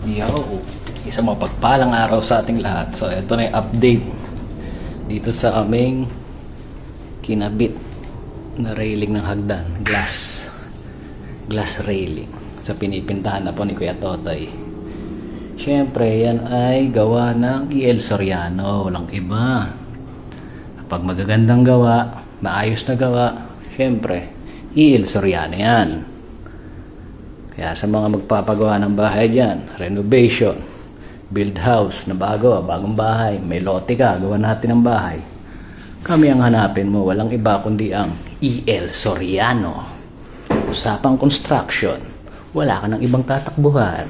Yo, isang mapagpalang araw sa ating lahat. So, ito na yung update dito sa aming kinabit na railing ng hagdan. Glass railing. Sa pinipintahan na po ni Kuya Totoy. Siyempre, yan ay gawa ng E.L. Soriano. Walang iba. Kapag magagandang gawa, maayos na gawa, siyempre, E.L. Soriano yan. Kaya sa mga magpapagawa ng bahay dyan, renovation, build house na bagong bahay, may lote ka, gawa natin ng bahay. Kami ang hanapin mo, walang iba kundi ang E.L. Soriano. Usapang construction, wala ka ng ibang tatakbuhan.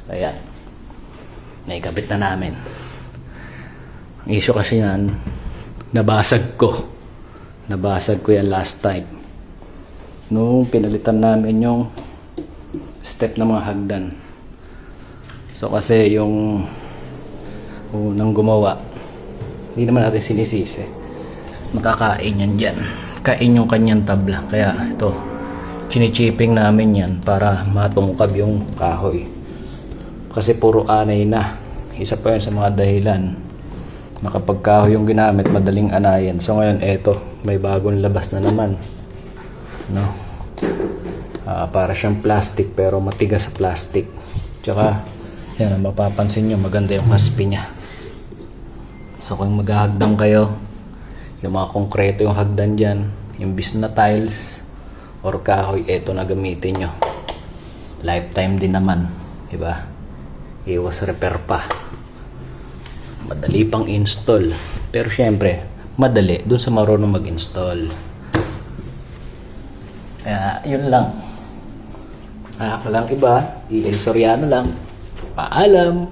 So ayan, naikabit na namin. Ang issue kasi yan, nabasag ko yan last time. Nung pinalitan namin yung step ng mga hagdan. So kasi yung unang gumawa, hindi naman natin sinisisi. Makakain yan dyan. Kain yung kanyang tabla. Kaya ito, chinichipping namin yan para matungkab yung kahoy. Kasi puro anay na. Isa pa yun sa mga dahilan. Makapagkahoy yung ginamit, madaling anayan. So ngayon, eto, may bagong labas na naman. No? Para siyang plastic pero matigas sa plastic. Tsaka yan, mapapansin nyo maganda yung haspi nya. So kung maghahagdan kayo, yung mga konkreto yung hagdan dyan, imbis na tiles or kahoy, eto na gamitin nyo. Lifetime din naman, diba? Iwas repair pa. Madali pang install, pero syempre madali dun sa marunong mag-install. Kaya yun lang. Walang iba, E.L. Soriano lang. Paalam!